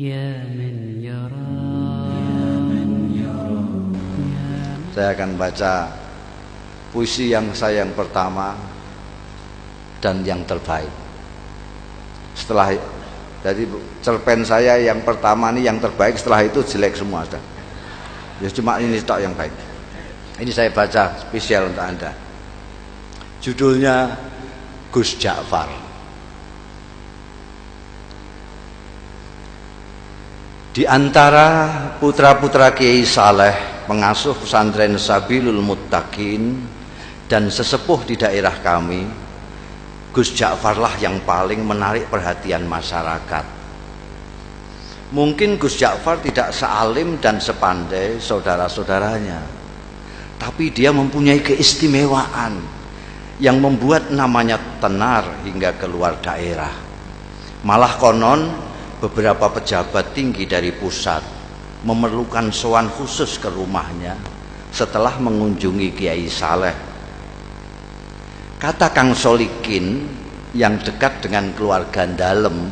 Ya man yara. Saya akan baca puisi yang saya yang pertama dan yang terbaik. Setelah jadi cerpen saya yang pertama ini yang terbaik, setelah itu jelek semua sudah. Ya cuma ini tok yang baik. Ini saya baca spesial untuk Anda. Judulnya Gus Ja'far. Di antara putra-putra Kiai Saleh, pengasuh pesantren Sabilul Muttaqin dan sesepuh di daerah kami, Gus Ja'farlah yang paling menarik perhatian masyarakat. Mungkin Gus Ja'far tidak sealim dan sepandai saudara-saudaranya, tapi dia mempunyai keistimewaan yang membuat namanya tenar hingga keluar daerah. Malah konon beberapa pejabat tinggi dari pusat memerlukan sowan khusus ke rumahnya setelah mengunjungi Kiai Saleh. Kata Kang Solikin yang dekat dengan keluarga dalem,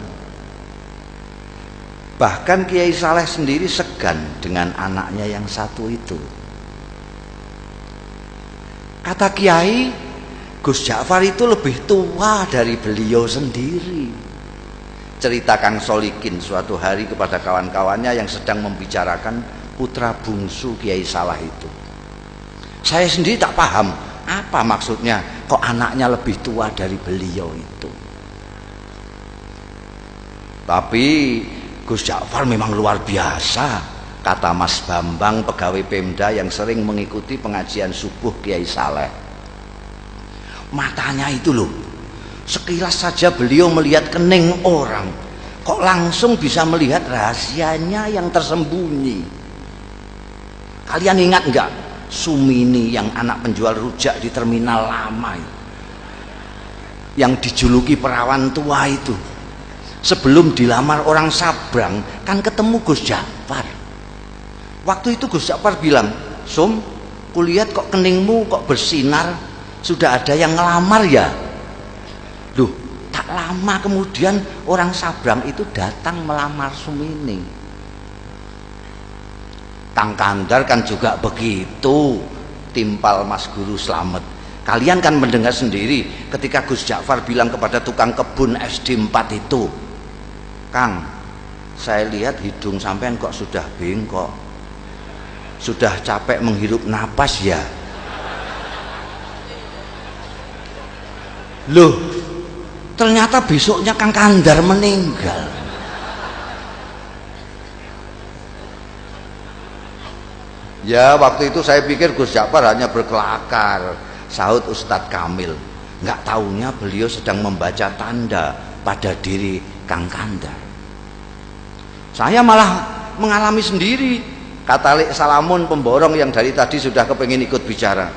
bahkan Kiai Saleh sendiri segan dengan anaknya yang satu itu. Kata Kiai, Gus Ja'far itu lebih tua dari beliau sendiri. Cerita Kang Solikin suatu hari kepada kawan-kawannya yang sedang membicarakan putra bungsu Kiai Saleh itu. Saya sendiri tak paham apa maksudnya kok anaknya lebih tua dari beliau itu. Tapi Gus Ja'far memang luar biasa, kata Mas Bambang, pegawai Pemda yang sering mengikuti pengajian subuh Kiai Saleh. Matanya itu loh, sekilas saja beliau melihat kening orang, kok langsung bisa melihat rahasianya yang tersembunyi. Kalian ingat enggak Sumini yang anak penjual rujak di terminal lama itu, yang dijuluki perawan tua itu? Sebelum dilamar orang Sabrang kan ketemu Gus Ja'far. Waktu itu Gus Ja'far bilang, "Sum, kulihat kok keningmu kok bersinar, sudah ada yang ngelamar ya?" Loh, tak lama kemudian orang Sabrang itu datang melamar Sumini. Kang Kandar kan juga begitu, timpal Mas Guru Slamet. Kalian kan mendengar sendiri ketika Gus Ja'far bilang kepada tukang kebun SD 4 itu, "Kang, saya lihat hidung sampean kok sudah bengkok, sudah capek menghirup napas ya?" Loh, ternyata besoknya Kang Kandar meninggal. Ya, waktu itu saya pikir Gus Ja'far hanya berkelakar, sahut Ustadz Kamil. Nggak taunya beliau sedang membaca tanda pada diri Kang Kandar. Saya malah mengalami sendiri, kata Lek Salamun pemborong yang dari tadi sudah kepengin ikut bicara.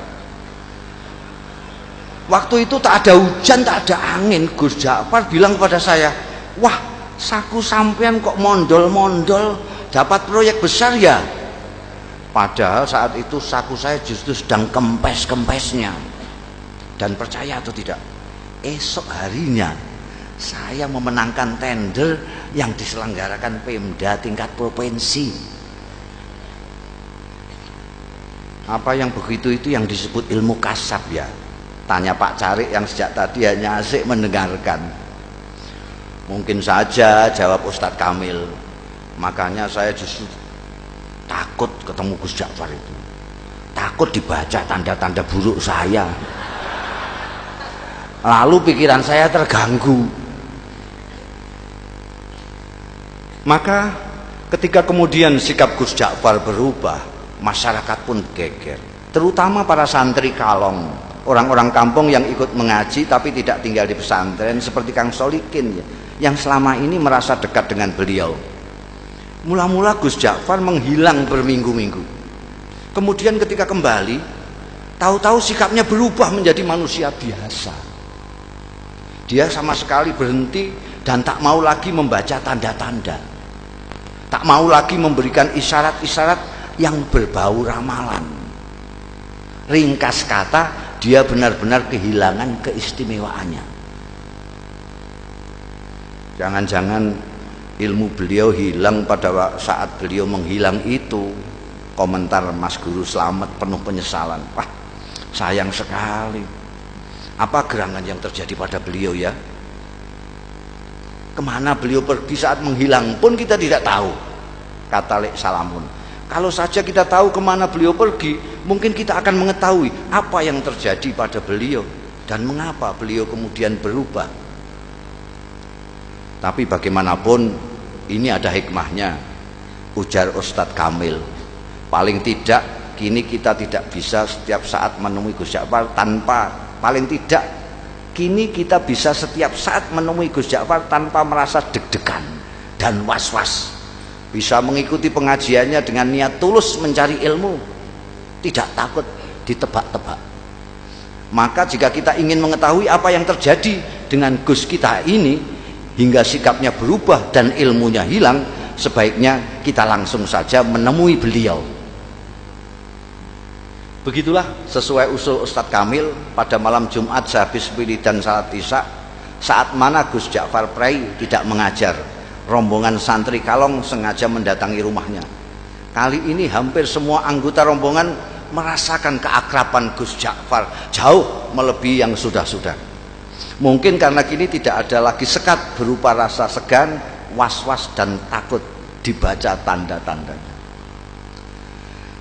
Waktu itu tak ada hujan, tak ada angin, Gus Ja'far bilang kepada saya, "Wah, saku sampean kok mondol-mondol, dapat proyek besar ya?" Padahal saat itu saku saya justru sedang kempes-kempesnya. Dan percaya atau tidak, esok harinya saya memenangkan tender yang diselenggarakan Pemda tingkat provinsi. Apa yang begitu itu yang disebut ilmu kasab ya? Tanya Pak Carik yang sejak tadi hanya asik mendengarkan. Mungkin saja, jawab Ustadz Kamil. Makanya saya justru takut ketemu Gus Ja'far itu, takut dibaca tanda-tanda buruk saya. Lalu pikiran saya terganggu. Maka ketika kemudian sikap Gus Ja'far berubah, masyarakat pun geger, terutama para santri kalong, orang-orang kampung yang ikut mengaji tapi tidak tinggal di pesantren seperti Kang Solikin ya, yang selama ini merasa dekat dengan beliau. Mula-mula Gus Ja'far menghilang berminggu-minggu. Kemudian ketika kembali, tahu-tahu sikapnya berubah menjadi manusia biasa. Dia sama sekali berhenti dan tak mau lagi membaca tanda-tanda, tak mau lagi memberikan isyarat-isyarat yang berbau ramalan. Ringkas kata, dia benar-benar kehilangan keistimewaannya. Jangan-jangan ilmu beliau hilang pada saat beliau menghilang itu. Komentar Mas Guru Slamet penuh penyesalan. Wah, sayang sekali. Apa gerangan yang terjadi pada beliau ya? Kemana beliau pergi saat menghilang pun kita tidak tahu, kata Lek Salamun. Kalau saja kita tahu kemana beliau pergi, mungkin kita akan mengetahui apa yang terjadi pada beliau dan mengapa beliau kemudian berubah. Tapi bagaimanapun ini ada hikmahnya, ujar Ustadz Kamil. Paling tidak kini kita tidak bisa setiap saat menemui Gus Ja'far paling tidak kini kita bisa setiap saat menemui Gus Ja'far tanpa merasa deg-degan dan was-was. Bisa mengikuti pengajiannya dengan niat tulus mencari ilmu, tidak takut ditebak-tebak. Maka jika kita ingin mengetahui apa yang terjadi dengan Gus kita ini hingga sikapnya berubah dan ilmunya hilang, sebaiknya kita langsung saja menemui beliau. Begitulah sesuai usul Ustadz Kamil pada malam Jumat sehabis wiridan salat Isya, saat mana Gus Ja'far Prai tidak mengajar, rombongan santri Kalong sengaja mendatangi rumahnya. Kali ini hampir semua anggota rombongan merasakan keakraban Gus Ja'far jauh melebihi yang sudah-sudah. Mungkin karena kini tidak ada lagi sekat berupa rasa segan, was-was dan takut dibaca tanda-tandanya.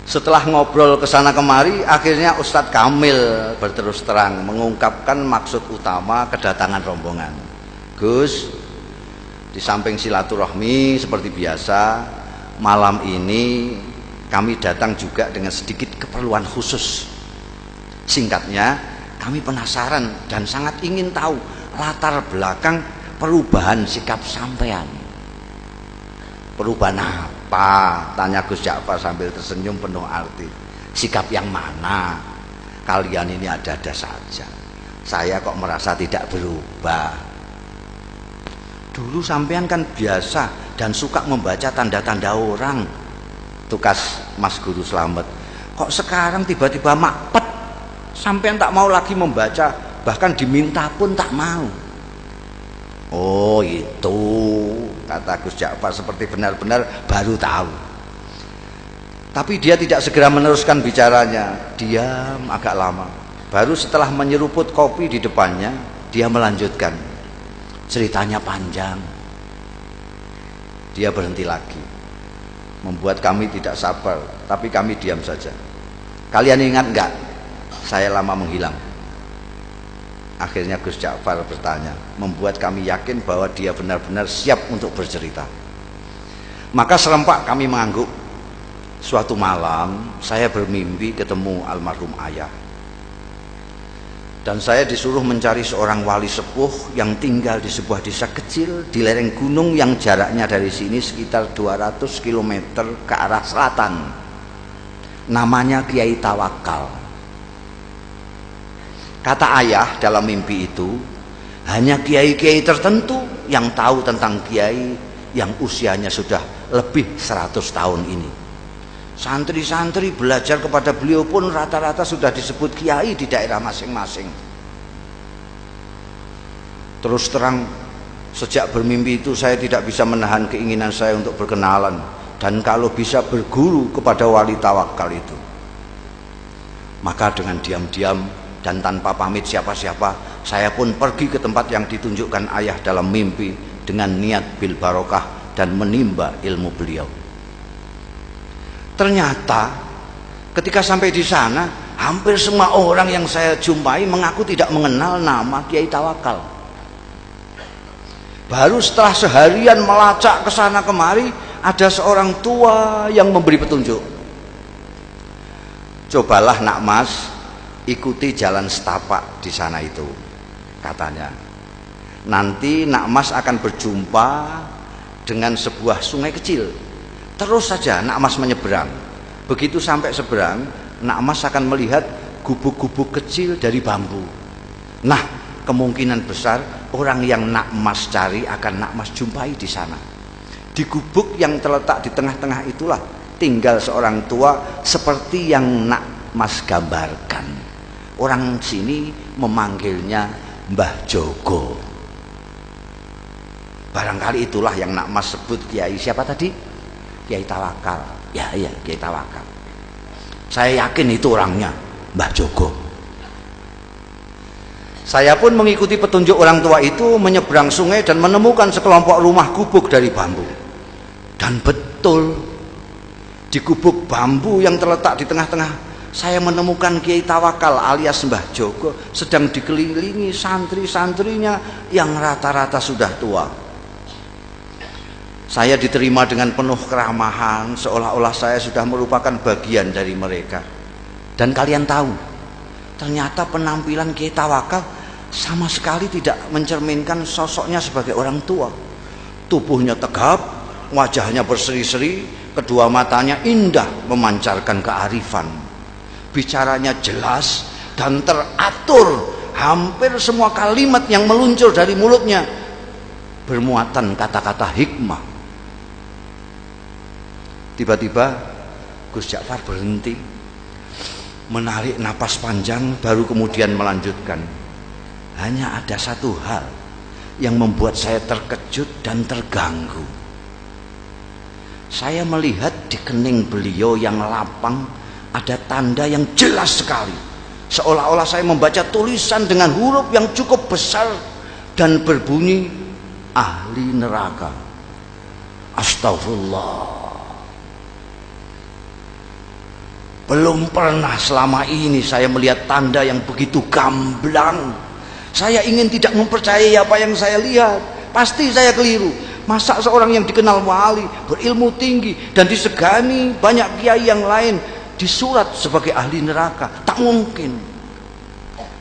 Setelah ngobrol kesana kemari, akhirnya Ustadz Kamil berterus terang mengungkapkan maksud utama kedatangan rombongan. Gus, di samping silaturahmi seperti biasa, malam ini kami datang juga dengan sedikit keperluan khusus. Singkatnya, kami penasaran dan sangat ingin tahu latar belakang perubahan sikap sampean. Perubahan apa? Tanya Gus Ja'far sambil tersenyum penuh arti. Sikap yang mana? Kalian ini ada-ada saja. Saya kok merasa tidak berubah. Dulu sampean kan biasa dan suka membaca tanda-tanda orang, tukas Mas Guru Slamet. Kok sekarang tiba-tiba makpet? Sampean tak mau lagi membaca, bahkan diminta pun tak mau. Oh itu, kata Gus Ja'far seperti benar-benar baru tahu. Tapi dia tidak segera meneruskan bicaranya, diam agak lama. Baru setelah menyeruput kopi di depannya, dia melanjutkan. Ceritanya panjang. Dia berhenti lagi, membuat kami tidak sabar, tapi kami diam saja. Kalian ingat enggak, saya lama menghilang? Akhirnya Gus Ja'far bertanya, membuat kami yakin bahwa dia benar-benar siap untuk bercerita. Maka serempak kami mengangguk. Suatu malam saya bermimpi ketemu almarhum ayah, dan saya disuruh mencari seorang wali sepuh yang tinggal di sebuah desa kecil di lereng gunung yang jaraknya dari sini sekitar 200 km ke arah selatan. Namanya Kiai Tawakal. Kata ayah dalam mimpi itu, hanya kiai-kiai tertentu yang tahu tentang kiai yang usianya sudah lebih 100 tahun ini. Santri-santri belajar kepada beliau pun rata-rata sudah disebut kiai di daerah masing-masing. Terus terang, sejak bermimpi itu saya tidak bisa menahan keinginan saya untuk berkenalan dan kalau bisa berguru kepada wali tawakal itu. Maka dengan diam-diam dan tanpa pamit siapa-siapa, saya pun pergi ke tempat yang ditunjukkan ayah dalam mimpi dengan niat bil barokah dan menimba ilmu beliau. Ternyata ketika sampai di sana, hampir semua orang yang saya jumpai mengaku tidak mengenal nama Kiai Tawakal. Baru setelah seharian melacak ke sana kemari, ada seorang tua yang memberi petunjuk. Cobalah nak mas, ikuti jalan setapak di sana itu, katanya. Nanti nak mas akan berjumpa dengan sebuah sungai kecil. Terus saja nak mas menyeberang. Begitu sampai seberang, nak mas akan melihat gubuk-gubuk kecil dari bambu. Nah, kemungkinan besar orang yang nak mas cari akan nak mas jumpai di sana. Di gubuk yang terletak di tengah-tengah itulah tinggal seorang tua seperti yang nak mas gambarkan. Orang sini memanggilnya Mbah Jogo. Barangkali itulah yang nak Mas sebut Kiai siapa tadi? Kiai Tawakal. Ya, Kiai Tawakal. Saya yakin itu orangnya, Mbah Jogo. Saya pun mengikuti petunjuk orang tua itu menyeberang sungai dan menemukan sekelompok rumah gubuk dari bambu. Dan betul, di gubuk bambu yang terletak di tengah-tengah, saya menemukan Kiai Tawakal alias Mbah Jogo sedang dikelilingi santri-santrinya yang rata-rata sudah tua. Saya diterima dengan penuh keramahan, seolah-olah saya sudah merupakan bagian dari mereka. Dan kalian tahu, ternyata penampilan Kiai Tawakal sama sekali tidak mencerminkan sosoknya sebagai orang tua. Tubuhnya tegap, wajahnya berseri-seri, kedua matanya indah memancarkan kearifan. Bicaranya jelas dan teratur, hampir semua kalimat yang meluncur dari mulutnya bermuatan kata-kata hikmah. Tiba-tiba Gus Ja'far berhenti, menarik napas panjang, baru kemudian melanjutkan. Hanya ada satu hal yang membuat saya terkejut dan terganggu. Saya melihat di kening beliau yang lapang ada tanda yang jelas sekali, seolah-olah saya membaca tulisan dengan huruf yang cukup besar dan berbunyi ahli neraka. Astagfirullah. Belum pernah selama ini saya melihat tanda yang begitu gamblang. Saya ingin tidak mempercayai apa yang saya lihat. Pasti saya keliru. Masa seorang yang dikenal wali, berilmu tinggi dan disegani banyak kiai yang lain disurat sebagai ahli neraka? Tak mungkin.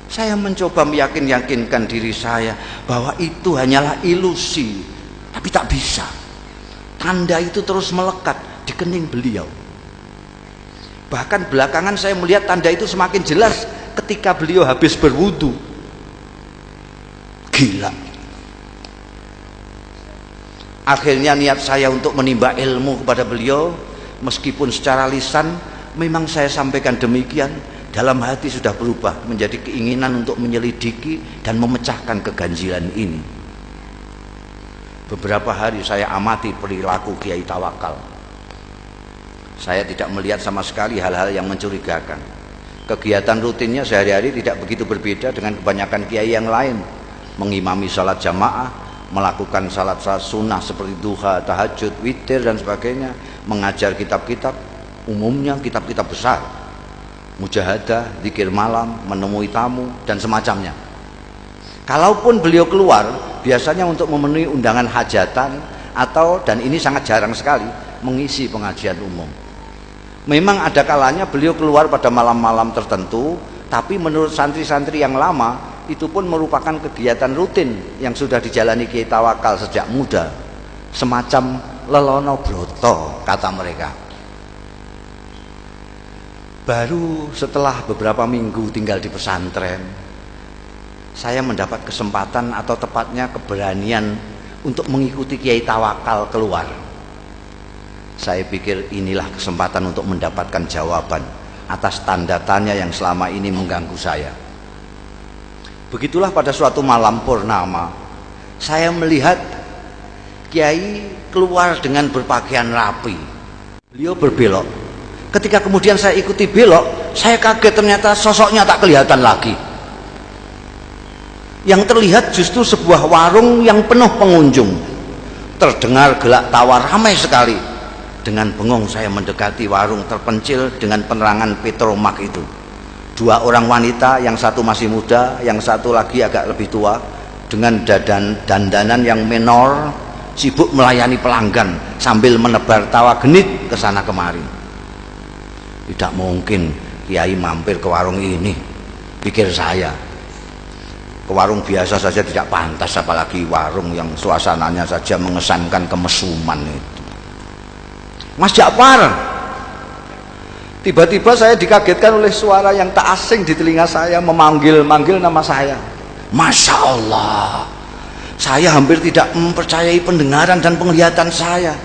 Saya mencoba meyakinkan diri saya bahwa itu hanyalah ilusi, tapi tak bisa. Tanda itu terus melekat di kening beliau. Bahkan belakangan saya melihat tanda itu semakin jelas ketika beliau habis berwudu. Gila. Akhirnya niat saya untuk menimba ilmu kepada beliau, meskipun secara lisan memang saya sampaikan demikian, dalam hati sudah berubah menjadi keinginan untuk menyelidiki dan memecahkan keganjilan ini. Beberapa hari saya amati perilaku Kiai Tawakal. Saya tidak melihat sama sekali hal-hal yang mencurigakan. Kegiatan rutinnya sehari-hari tidak begitu berbeda dengan kebanyakan kiai yang lain. Mengimami salat jamaah, melakukan salat-salat sunnah seperti duha, tahajud, witir dan sebagainya, mengajar kitab-kitab, umumnya kitab-kitab besar, mujahadah, zikir malam, menemui tamu dan semacamnya. Kalaupun beliau keluar, biasanya untuk memenuhi undangan hajatan atau, dan ini sangat jarang sekali, mengisi pengajian umum. Memang ada kalanya beliau keluar pada malam-malam tertentu, tapi menurut santri-santri yang lama itu pun merupakan kegiatan rutin yang sudah dijalani Kiai Tawakal sejak muda, semacam lelono broto kata mereka. Baru setelah beberapa minggu tinggal di pesantren, saya mendapat kesempatan atau tepatnya keberanian untuk mengikuti Kiai Tawakal keluar. Saya pikir inilah kesempatan untuk mendapatkan jawaban atas tanda tanya yang selama ini mengganggu saya. Begitulah pada suatu malam purnama, saya melihat Kiai keluar dengan berpakaian rapi. Beliau berbelok. Ketika kemudian saya ikuti belok, saya kaget ternyata sosoknya tak kelihatan lagi. Yang terlihat justru sebuah warung yang penuh pengunjung. Terdengar gelak tawa ramai sekali. Dengan bengong saya mendekati warung terpencil dengan penerangan petromak itu. Dua orang wanita, yang satu masih muda, yang satu lagi agak lebih tua, dengan dandanan yang menor, sibuk melayani pelanggan sambil menebar tawa genit ke sana kemari. Tidak mungkin Kiai mampir ke warung ini, pikir saya. Ke warung biasa saja tidak pantas, apalagi warung yang suasananya saja mengesankan kemesuman itu. Mas Ja'far. Tiba-tiba saya dikagetkan oleh suara yang tak asing di telinga saya, memanggil-manggil nama saya. Masya Allah, saya hampir tidak mempercayai pendengaran dan penglihatan saya.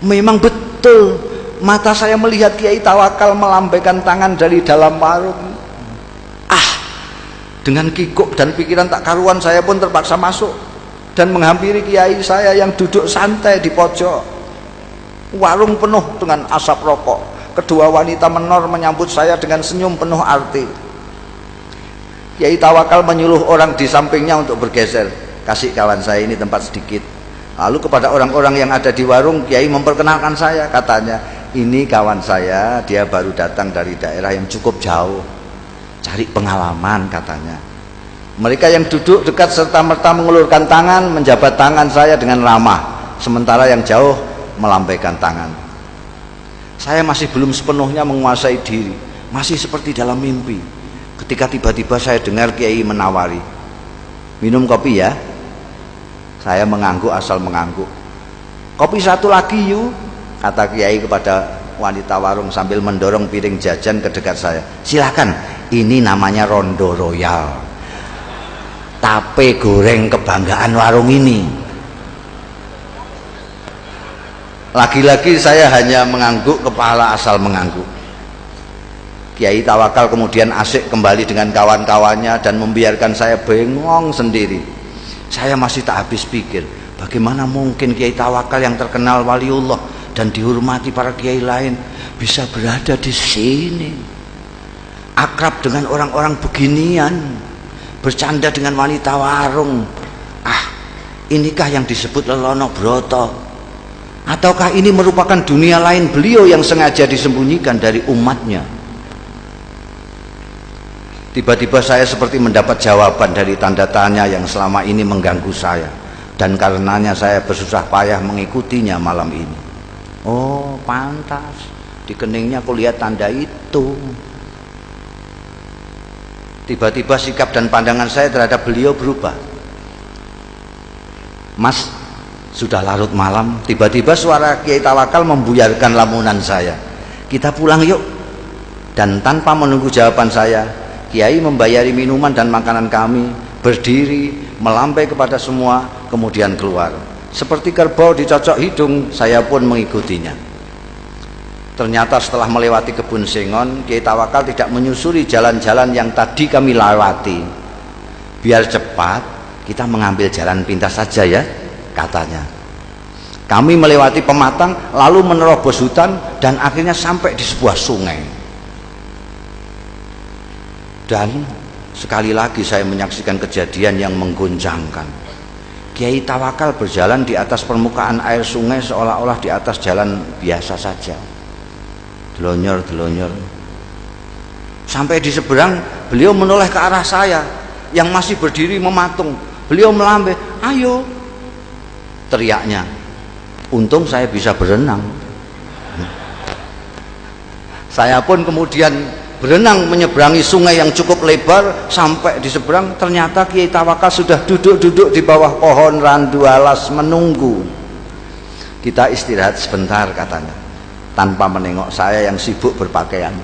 Memang betul, mata saya melihat Kiai Tawakal melambaikan tangan dari dalam warung. Dengan kikuk dan pikiran tak karuan, saya pun terpaksa masuk dan menghampiri kiai saya yang duduk santai di pojok. Warung penuh dengan asap rokok. Kedua wanita menor menyambut saya dengan senyum penuh arti. Kiai Tawakal menyuruh orang di sampingnya untuk bergeser. Kasih kawan saya ini tempat sedikit. Lalu kepada orang-orang yang ada di warung, Kiai memperkenalkan saya. Katanya, ini kawan saya, dia baru datang dari daerah yang cukup jauh, cari pengalaman katanya. Mereka yang duduk dekat serta-merta mengulurkan tangan, menjabat tangan saya dengan ramah, sementara yang jauh melambaikan tangan. Saya masih belum sepenuhnya menguasai diri, masih seperti dalam mimpi. Ketika tiba-tiba saya dengar Kiai menawari, minum kopi ya. Saya mengangguk asal mengangguk. Kopi satu lagi yuk, kata Kiai kepada wanita warung sambil mendorong piring jajan ke dekat saya. Silakan, ini namanya Rondo Royal, tape goreng kebanggaan warung ini. Lagi-lagi saya hanya mengangguk kepala asal mengangguk. Kiai Tawakal kemudian asik kembali dengan kawan-kawannya dan membiarkan saya bengong sendiri. Saya masih tak habis pikir, bagaimana mungkin Kiai Tawakal yang terkenal waliullah dan dihormati para kiai lain bisa berada di sini, akrab dengan orang-orang beginian, bercanda dengan wanita warung. Inikah yang disebut Lelono Broto? Ataukah ini merupakan dunia lain beliau yang sengaja disembunyikan dari umatnya? Tiba-tiba saya seperti mendapat jawaban dari tanda tanya yang selama ini mengganggu saya, dan karenanya saya bersusah payah mengikutinya malam ini. Oh, pantas di keningnya aku lihat tanda itu. Tiba-tiba sikap dan pandangan saya terhadap beliau berubah. Mas, sudah larut malam. Tiba-tiba suara Kiai Tawakal membuyarkan lamunan saya. Kita pulang yuk. Dan tanpa menunggu jawaban saya, Kiai membayari minuman dan makanan kami, berdiri, melambai kepada semua, kemudian keluar. Seperti kerbau dicocok hidung, saya pun mengikutinya. Ternyata setelah melewati kebun sengon, Kiai Tawakal tidak menyusuri jalan-jalan yang tadi kami lewati. Biar cepat, kita mengambil jalan pintas saja ya, katanya. Kami melewati pematang, lalu menerobos hutan, dan akhirnya sampai di sebuah sungai. Dan sekali lagi saya menyaksikan kejadian yang mengguncangkan. Kiai Tawakal berjalan di atas permukaan air sungai seolah-olah di atas jalan biasa saja. Delonyor-delonyor. Sampai di seberang, beliau menoleh ke arah saya yang masih berdiri mematung. Beliau melambai, ayo, teriaknya. Untung saya bisa berenang. Saya pun kemudian berenang menyeberangi sungai yang cukup lebar. Sampai di seberang, ternyata Kiai Tawakal sudah duduk-duduk di bawah pohon randu alas menunggu. Kita istirahat sebentar, katanya, tanpa menengok saya yang sibuk berpakaian.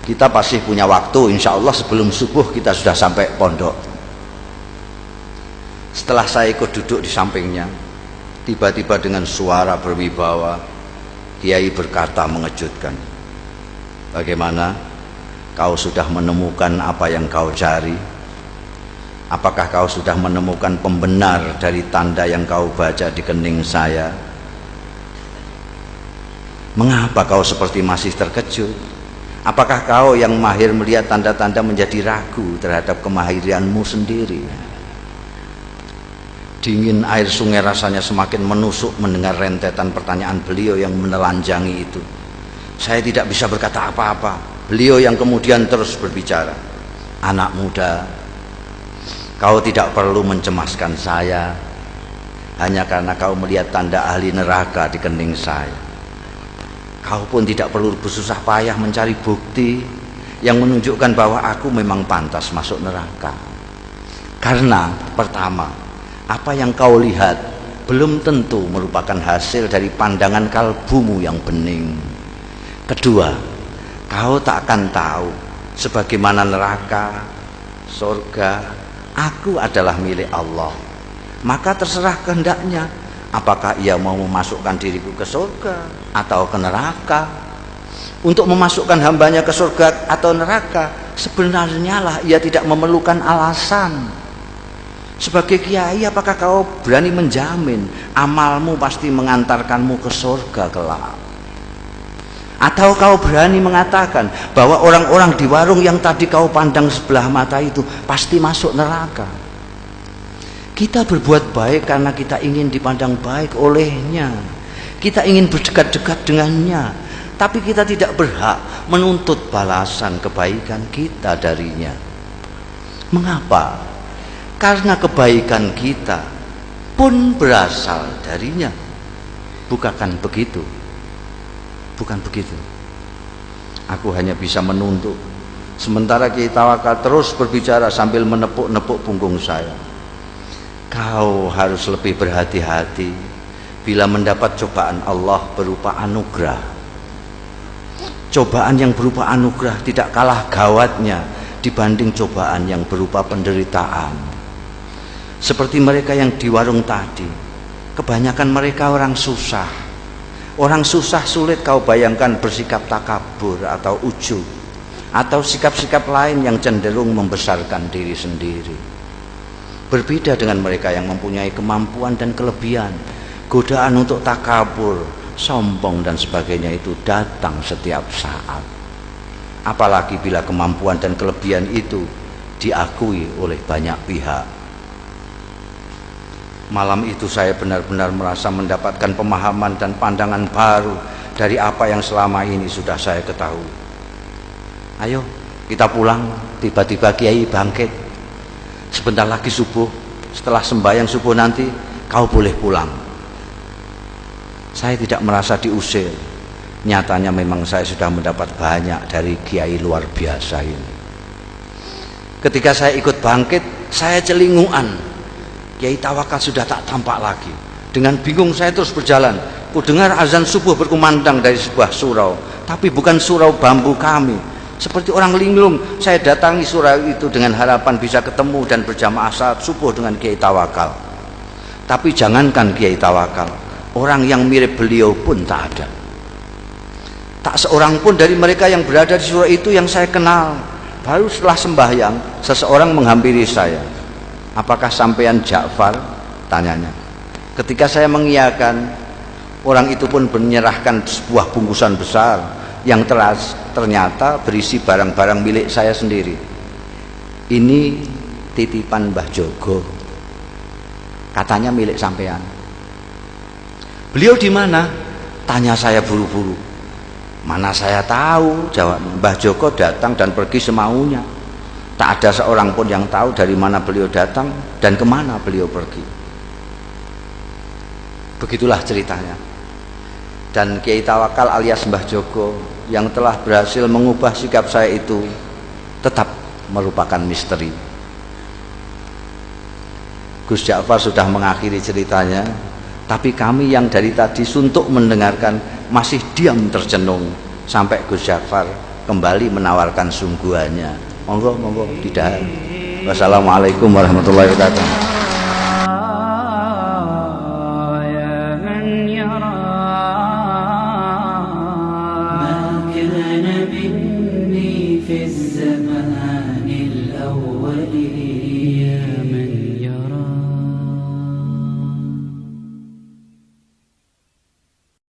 Kita pasti punya waktu, insya Allah sebelum subuh kita sudah sampai pondok. Setelah saya ikut duduk di sampingnya, tiba-tiba dengan suara berwibawa, Kiai berkata mengejutkan, bagaimana? Kau sudah menemukan apa yang kau cari? Apakah kau sudah menemukan pembenar dari tanda yang kau baca di kening saya? Mengapa kau seperti masih terkejut? Apakah kau yang mahir melihat tanda-tanda menjadi ragu terhadap kemahiranmu sendiri? Dingin air sungai rasanya semakin menusuk mendengar rentetan pertanyaan beliau yang menelanjangi itu. Saya tidak bisa berkata apa-apa. Beliau yang kemudian terus berbicara, anak muda, kau tidak perlu mencemaskan saya hanya karena kau melihat tanda ahli neraka di kening saya. Kau pun tidak perlu bersusah payah mencari bukti yang menunjukkan bahwa aku memang pantas masuk neraka. Karena pertama, apa yang kau lihat belum tentu merupakan hasil dari pandangan kalbumu yang bening. Kedua, kau tak akan tahu sebagaimana neraka, surga, aku adalah milik Allah. Maka terserah kehendaknya, apakah ia mau memasukkan diriku ke surga atau ke neraka. Untuk memasukkan hambanya ke surga atau neraka, sebenarnya lah ia tidak memerlukan alasan. Sebagai kiai, apakah kau berani menjamin amalmu pasti mengantarkanmu ke surga kelak? Atau kau berani mengatakan bahwa orang-orang di warung yang tadi kau pandang sebelah mata itu pasti masuk neraka? Kita berbuat baik karena kita ingin dipandang baik olehnya. Kita ingin berdekat-dekat dengannya, tapi kita tidak berhak menuntut balasan kebaikan kita darinya. Mengapa? Karena kebaikan kita pun berasal darinya. Bukan begitu? Bukan begitu. Aku hanya bisa menuntut, sementara Kiai Tawakal terus berbicara sambil menepuk-nepuk punggung saya. Kau harus lebih berhati-hati bila mendapat cobaan Allah berupa anugerah. Cobaan yang berupa anugerah tidak kalah gawatnya dibanding cobaan yang berupa penderitaan. Seperti mereka yang di warung tadi, kebanyakan mereka orang susah. Orang susah sulit kau bayangkan bersikap takabur atau ujub, atau sikap-sikap lain yang cenderung membesarkan diri sendiri. Berbeda dengan mereka yang mempunyai kemampuan dan kelebihan, godaan untuk takabur, sombong dan sebagainya itu datang setiap saat. Apalagi bila kemampuan dan kelebihan itu diakui oleh banyak pihak. Malam itu saya benar-benar merasa mendapatkan pemahaman dan pandangan baru dari apa yang selama ini sudah saya ketahui. Ayo kita pulang. Tiba-tiba Kiai bangkit. Sebentar lagi subuh. Setelah sembahyang subuh nanti kau boleh pulang. Saya tidak merasa diusir. Nyatanya memang saya sudah mendapat banyak dari Kiai luar biasa ini. Ketika saya ikut bangkit, saya celinguan. Kiai Tawakal sudah tak tampak lagi. Dengan bingung saya terus berjalan. Ku dengar azan subuh berkumandang dari sebuah surau, tapi bukan surau bambu kami. Seperti orang linglung, saya datangi surau itu dengan harapan bisa ketemu dan berjamaah salat subuh dengan Kiai Tawakal. Tapi jangankan Kiai Tawakal, orang yang mirip beliau pun tak ada. Tak seorang pun dari mereka yang berada di surau itu yang saya kenal. Baru setelah sembahyang, seseorang menghampiri saya. Apakah sampean Ja'far? Tanyanya. Ketika saya mengiyakan, orang itu pun menyerahkan sebuah bungkusan besar yang ternyata berisi barang-barang milik saya sendiri. Ini titipan Mbah Jogo. Katanya milik sampean. Beliau di mana? Tanya saya buru-buru. Mana saya tahu, jawabnya. Mbah Jogo datang dan pergi semaunya. Tak ada seorang pun yang tahu dari mana beliau datang dan kemana beliau pergi. Begitulah ceritanya. Dan Kiai Tawakal alias Mbah Jogo yang telah berhasil mengubah sikap saya itu tetap merupakan misteri. Gus Ja'far sudah mengakhiri ceritanya, tapi kami yang dari tadi suntuk mendengarkan masih diam tercenung sampai Gus Ja'far kembali menawarkan sungguhannya. Monggo tidak. Wassalamualaikum warahmatullahi wabarakatuh. في الزمان